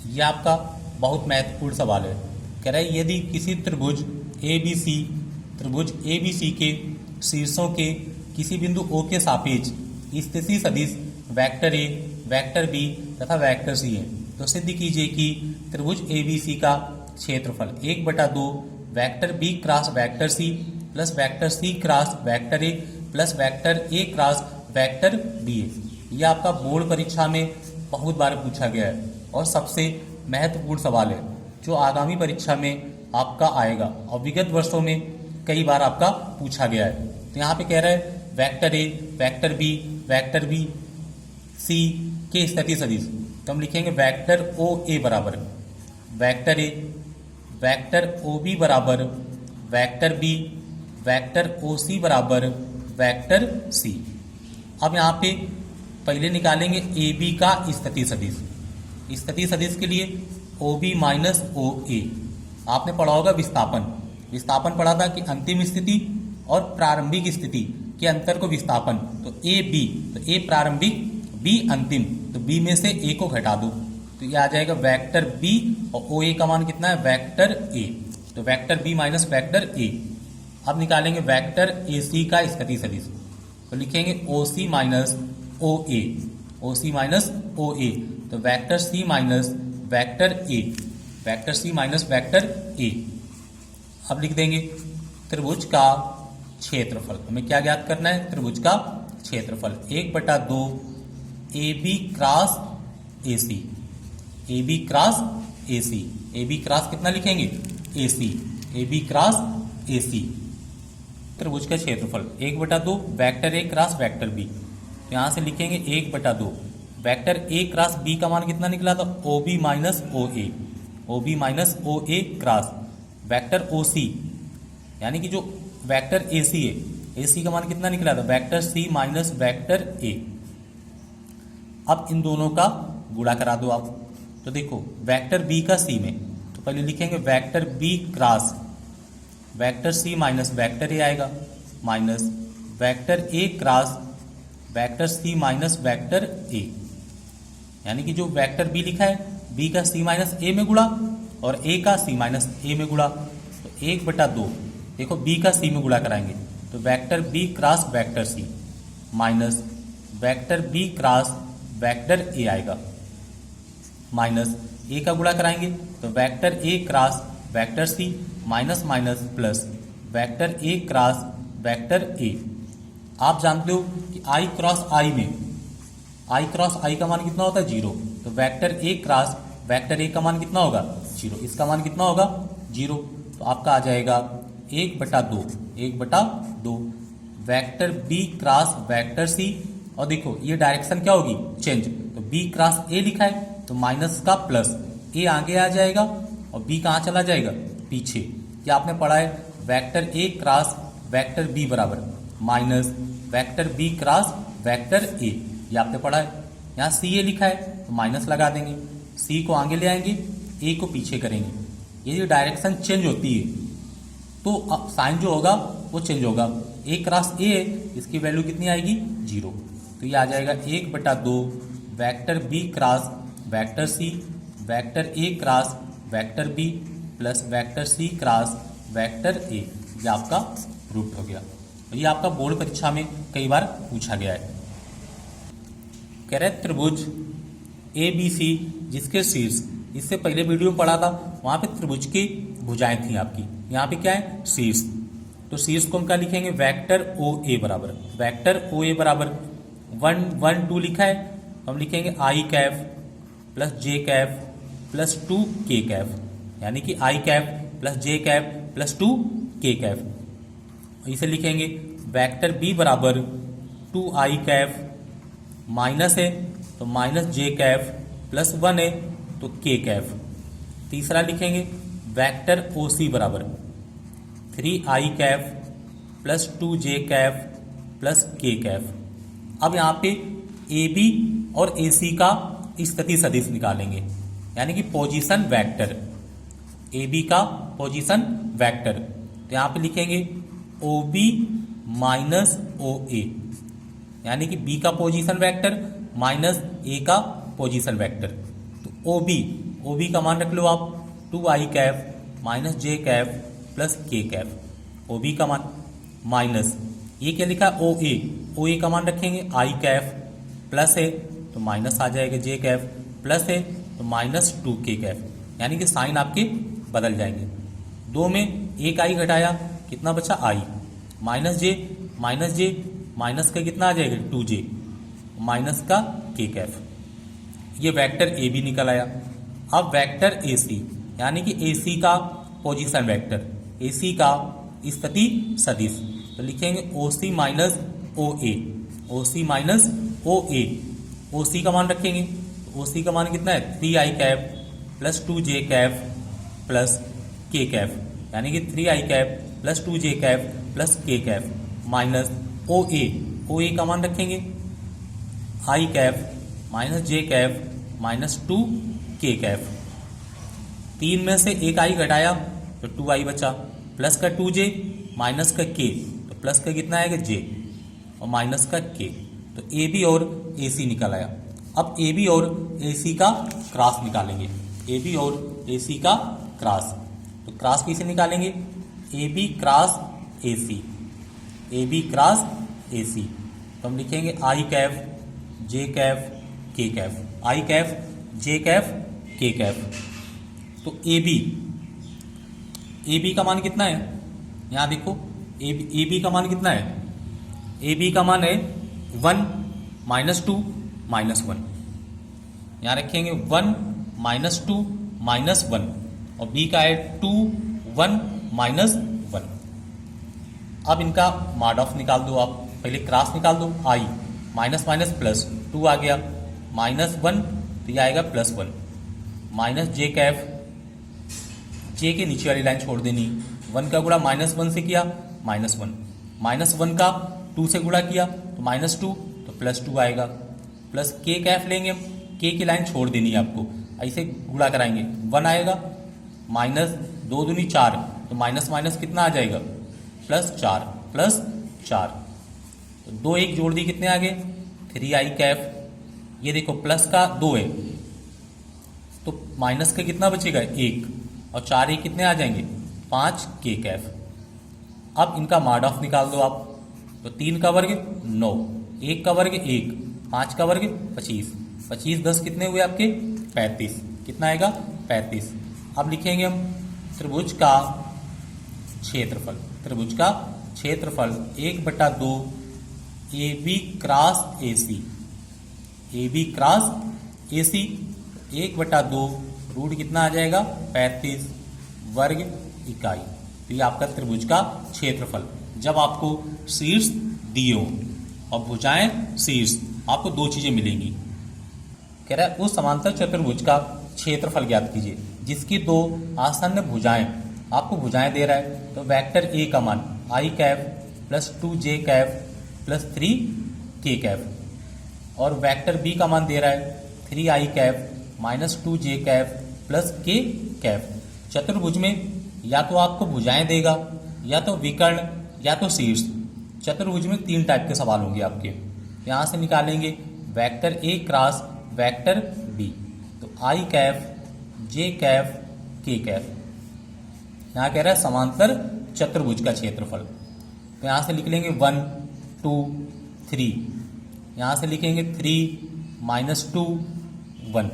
ये आपका बहुत महत्वपूर्ण सवाल है। कह रहा है यदि किसी त्रिभुज ए बी सी के शीर्षों के किसी बिंदु O के सापेक्ष स्थिति सदिश वेक्टर ए, वेक्टर बी तथा वेक्टर सी है, तो सिद्ध कीजिए कि त्रिभुज ए बी सी का क्षेत्रफल 1/2 vector B cross vector C plus vector C cross vector A plus vector A cross vector B है। यह आपका बोर्ड परीक्षा में बहुत बार पूछा गया है और सबसे महत्वपूर्ण सवाल है जो आगामी परीक्षा में आपका आएगा और विगत वर्षों में कई बार आपका पूछा गया है। तो यहाँ पे कह रहा है vector A, vector B C के स्थिति सदिश, तो हम लिखेंगे वेक्टर ओ ए बराबर vector A, vector O B बराबर vector B, vector O C बराबर वेक्टर सी। अब यहाँ पे पहले निकालेंगे ए बी का स्थिति सदिश। स्थिति सदिश के लिए ओ बी माइनस ओ ए, आपने पढ़ा होगा विस्थापन पढ़ा था कि अंतिम स्थिति और प्रारंभिक स्थिति के अंतर को विस्थापन, तो ए बी, तो ए प्रारंभिक बी अंतिम, तो बी में से ए को घटा दो तो ये आ जाएगा वेक्टर बी और ओ ए का मान कितना है वेक्टर ए, तो vector B minus vector A. अब निकालेंगे वेक्टर ए सी का स्थिति सदिश, तो लिखेंगे ओ सी minus O A, O C minus O A, तो vector C minus vector A, vector C minus vector A. अब लिख देंगे त्रिभुज का क्षेत्रफल, हमें क्या ज्ञात करना है त्रिभुज का क्षेत्रफल 1/2 A B cross A C, A B cross A C, A B cross कितना लिखेंगे ए C, A B cross A सी। त्रिभुज का क्षेत्रफल 1/2 vector A cross vector B, तो यहाँ से लिखेंगे 1/2 वेक्टर ए क्रॉस बी का मान कितना निकला था ओ बी माइनस ओ ए, ओ बी माइनस ओ ए क्रॉस वेक्टर ओ सी, यानी कि जो वेक्टर ए सी है, ए सी का मान कितना निकला था vector C minus vector A. अब इन दोनों का गुणा करा दो आप, तो देखो वेक्टर बी का सी में, तो पहले लिखेंगे vector B cross vector C minus vector A आएगा minus vector A cross vector C minus vector A, यानी कि जो वेक्टर बी लिखा है बी का सी माइनस ए में गुणा और ए का सी माइनस ए में गुणा, तो 1/2 देखो बी का सी में गुणा कराएंगे तो vector B cross vector C minus vector B cross vector A आएगा माइनस ए का गुणा कराएंगे तो vector A cross vector C minus minus plus vector A cross vector A. आप जानते हो कि आई क्रॉस आई में आई क्रॉस आई का मान कितना होता है 0, तो vector A cross vector A का मान कितना होगा 0, इसका मान कितना होगा 0, तो आपका आ जाएगा 1/2 vector B cross vector C, और देखो ये डायरेक्शन क्या होगी चेंज, तो बी क्रॉस ए लिखा है तो माइनस का प्लस ए आगे आ जाएगा और बी कहाँ चला जाएगा पीछे। क्या आपने पढ़ा है vector A cross vector B बराबर minus vector B cross vector A, ये आपने पढ़ा है। यहाँ सी ए लिखा है तो माइनस लगा देंगे, सी को आगे ले आएंगे ए को पीछे करेंगे, ये जो डायरेक्शन चेंज होती है तो साइन जो होगा वो चेंज होगा, ए क्रॉस ए है इसकी वैल्यू कितनी आएगी 0, तो ये आ जाएगा 1/2 vector B cross vector C vector A cross vector B plus vector C cross vector A, ये आपका रूट हो गया। और ये आपका बोर्ड परीक्षा में कई बार पूछा गया है। कह रहे त्रिभुज ए बी सी जिसके शीर्ष, इससे पहले वीडियो में पढ़ा था वहां पे त्रिभुज की भुजाएं थी आपकी, यहाँ पे क्या है शीर्ष, तो शीर्ष को हम क्या लिखेंगे वेक्टर ओ ए बराबर वेक्टर ओ ए बराबर 1 1 2 लिखा है, हम लिखेंगे आई कैफ प्लस जे कैफ प्लस 2 के कैफ, यानी कि आई कैफ प्लस जे कैफ प्लस 2 के कैफ। इसे लिखेंगे वेक्टर बी बराबर 2 आई कैफ माइनस है तो माइनस जे कैफ प्लस 1 है तो के कैफ। तीसरा लिखेंगे वेक्टर ओ सी बराबर 3 आई कैफ प्लस 2 जे कैफ प्लस के कैफ। अब यहाँ पे ए बी और ए सी का स्थिति सदिश निकालेंगे, यानी कि पोजीशन वेक्टर, ए बी का पोजीशन वेक्टर, तो यहाँ पे लिखेंगे ओ बी माइनस ओ ए, यानी कि बी का पोजीशन वेक्टर माइनस ए का पोजीशन वेक्टर, तो ओ ओ बी का मान रख लो आप 2i कैफ माइनस जे कैफ प्लस के कैफ। ओ बी का मान माइनस ये क्या लिखा ओ ए का मान रखेंगे आई कैफ प्लस है तो माइनस आ जाएगा जे कैफ प्लस है तो माइनस 2k कैफ, यानी कि साइन आपके बदल जाएंगे। 2 में एक आई घटाया कितना बचा आई माइनस जे माइनस का कितना आ जाएगा 2j माइनस का k कैफ। ये वेक्टर ए बी निकल आया। अब वेक्टर ए सी यानी कि ए सी का पोजीशन वेक्टर, ए सी का स्थिति सदिश, तो लिखेंगे ओ सी माइनस ओ माइनस ओ सी का मान रखेंगे। ओ सी का मान कितना है 3i cap plus 2j cap plus k cap, यानी कि 3i cap plus 2j cap plus k cap minus O A का मान रखेंगे i cap minus j cap minus 2k cap. 3 में से एक i घटाया तो 2i बचा प्लस का 2j माइनस का k, तो प्लस का कितना आएगा j और माइनस का k, तो ए बी और ए सी निकल आया। अब ए बी और ए सी का क्रॉस निकालेंगे। ए बी और ए सी का क्रॉस, तो क्रॉस कैसे निकालेंगे A B cross A C, A B cross A C, तो हम लिखेंगे आई कैफ जे कैफ के कैफ, आई कैफ जे कैफ के कैफ। तो ए बी का मान कितना है, यहाँ देखो ए बी का मान कितना है, ए बी का मान है 1 माइनस 2 माइनस 1, यहाँ रखेंगे 1 माइनस 2 माइनस 1 और बी का है 2 1 माइनस 1। अब इनका मॉड ऑफ निकाल दो आप, पहले क्रॉस निकाल दो, आई माइनस माइनस प्लस 2 आ गया माइनस 1 तो ये आएगा प्लस 1 माइनस जे कैफ, जे के नीचे वाली लाइन छोड़ देनी, 1 का गुणा माइनस 1 से किया माइनस 1, माइनस 1 का 2 से गुणा किया तो माइनस 2 तो प्लस 2 आएगा, प्लस के कैफ लेंगे हम, के की लाइन छोड़ देनी है आपको, ऐसे गुणा कराएंगे 1 आएगा माइनस 2 दूनी 4 तो माइनस माइनस कितना आ जाएगा प्लस 4 तो 2 1 जोड़ दी कितने आ गए 3i कैफ। ये देखो प्लस का 2 है तो माइनस का कितना बचेगा 1 और 4 1 कितने आ जाएंगे 5k कैफ। अब इनका मॉड ऑफ निकाल दो आप, तो 3 का वर्ग 9, 1 का वर्ग 1, 5 का वर्ग 25, 25 10 कितने हुए आपके 35, कितना आएगा 35। अब लिखेंगे हम त्रिभुज का क्षेत्रफल, त्रिभुज का क्षेत्रफल 1/2 A B cross A C, A B cross A C 1/2 root कितना आ जाएगा 35 वर्ग इकाई। तो ये आपका त्रिभुज का क्षेत्रफल जब आपको शीर्ष दिए हो और भुजाएं शीर्ष, आपको 2 चीजें मिलेंगी। कह रहा है उस समांतर चतुर्भुज का क्षेत्रफल ज्ञात कीजिए जिसकी 2 आसन्न भुजाएं, आपको भुजाएं दे रहा है तो वेक्टर ए का मान I cap plus 2j cap plus 3k cap और वेक्टर बी का मान दे रहा है 3i cap minus 2j cap plus k cap. चतुर्भुज में या तो आपको भुजाएं देगा या तो विकर्ण या तो शीर्ष। चतुर्भुज में 3 टाइप के सवाल होंगे आपके, यहाँ से निकालेंगे vector A cross vector B, तो आई कैफ जे कैफ के कैफ। यहाँ कह रहा है समांतर चतुर्भुज का क्षेत्रफल, तो यहाँ से लिख लेंगे 1 2 3, यहाँ से लिखेंगे 3 माइनस 2 1।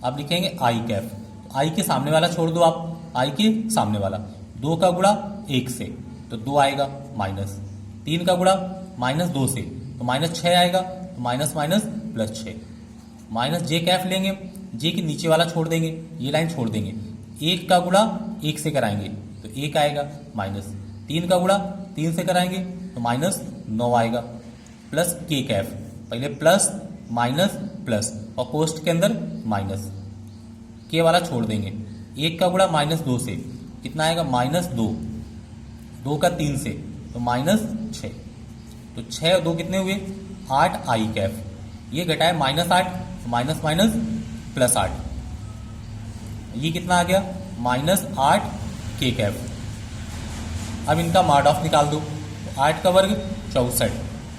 अब लिखेंगे आई कैफ, आई के सामने वाला छोड़ दो आप, आई के सामने वाला 2 का गुणा 1 से तो 2 आएगा माइनस, 3 का गुणा माइनस 2 से तो माइनस 6 आएगा, तो माइनस माइनस प्लस 6, माइनस जे कैफ लेंगे, जे के नीचे वाला छोड़ देंगे, ये लाइन छोड़ देंगे, 1 का गुणा 1 से कराएंगे तो 1 आएगा माइनस, 3 का गुणा 3 से कराएंगे तो माइनस 9 आएगा, प्लस के कैफ, पहले प्लस माइनस प्लस और पोस्ट के अंदर माइनस, के वाला छोड़ देंगे, 1 का गुणा माइनस 2 से कितना आएगा माइनस 2, 2 का 3 से तो माइनस 6, तो 6 और 2 कितने हुए 8 आई कैफ, ये घटाए माइनस 8 तो माइनस माइनस प्लस 8, ये कितना आ गया माइनस 8 के कैफ। अब इनका मॉड ऑफ निकाल दो, तो 8 का वर्ग 64,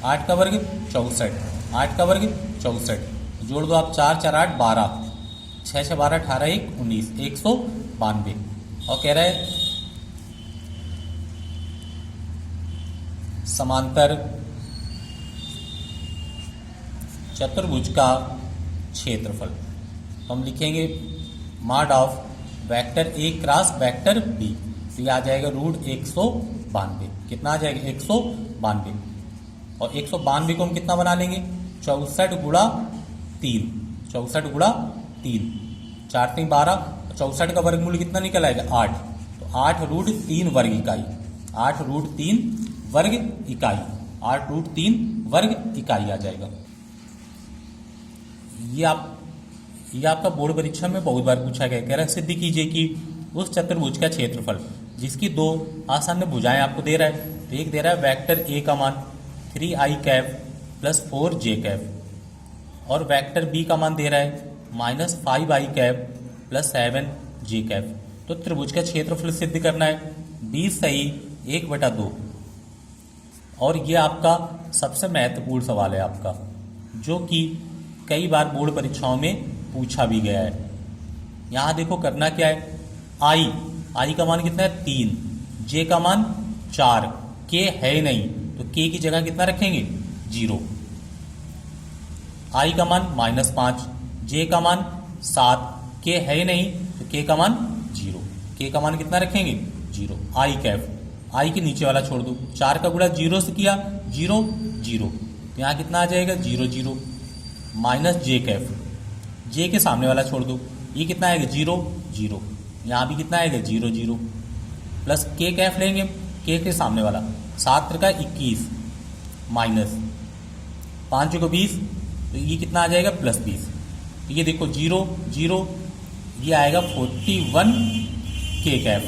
8 का वर्ग 64, 8 का वर्ग 64, जोड़ दो आप 4 4 8 12, 6 6 12 18 1 19 192। और कह रहा है समांतर चतुर्भुज का क्षेत्रफल। तो हम लिखेंगे mod of vector A cross vector B, तो ये आ जाएगा √192। कितना आ जाएगा 192। और 192 को हम कितना बना लेंगे 64 गुणा 3, 64 गुणा 3, 4 3 12, 64 का वर्गमूल कितना निकल आएगा 8, तो 8√3 वर्ग इकाई, 8√3 वर्ग इकाई, 8√3 वर्ग इकाई आ जाएगा। ये आपका बोर्ड परीक्षा में बहुत बार पूछा गया। कह रहा है सिद्ध कीजिए कि उस चतुर्भुज का क्षेत्रफल जिसकी दो आसान भुजाएं आपको दे रहा है। तो एक दे रहा है वेक्टर ए का मान 3i cap plus 4j cap, और वेक्टर बी का मान दे रहा है -5i cap plus 7j cap. तो त्रिभुज का क्षेत्रफल सिद्ध करना है 20 सही 1/2। और ये आपका सबसे महत्वपूर्ण सवाल है आपका, जो कि कई बार बोर्ड परीक्षाओं में पूछा भी गया है। यहाँ देखो करना क्या है, आई का मान कितना है 3, जे का मान 4, के है नहीं तो के की जगह कितना रखेंगे 0, आई का मान -5, जे का मान 7, के है नहीं तो के का मान 0, के का मान कितना रखेंगे 0। आई कैफ, आई के नीचे वाला छोड़ दो, 4 का गुणा 0 से किया 0 0, तो यहाँ कितना आ जाएगा 0 0, माइनस जे कैफ, जे के सामने वाला छोड़ दो, ये कितना आएगा 0 0, यहाँ भी कितना आएगा 0 0, प्लस के कैफ लेंगे, के सामने वाला 7 का 21 माइनस 5 को 20, तो ये कितना आ जाएगा +20। तो ये देखो 0 0, ये आएगा 41 के कैफ,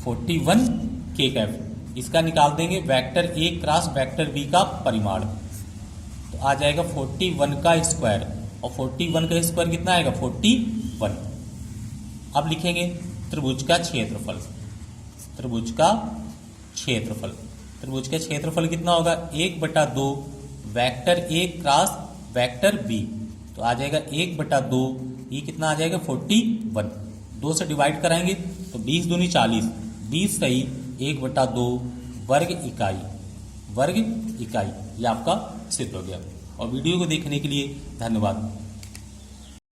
41 के कैफ। इसका निकाल देंगे vector A cross vector B का परिमाण, तो आ जाएगा 41 का स्क्वायर, और 41 का स्क्वायर कितना आएगा 41। अब लिखेंगे त्रिभुज का क्षेत्रफल, त्रिभुज का क्षेत्रफल, त्रिभुज का क्षेत्रफल कितना होगा 1/2 vector A cross vector B, तो आ जाएगा 1/2, ये कितना आ जाएगा 41, 2 से डिवाइड कराएंगे तो 20 दूनी 40, 20 सही 1/2 वर्ग इकाई, वर्ग इकाई। ये आपका सिद्ध हो गया। और वीडियो को देखने के लिए धन्यवाद।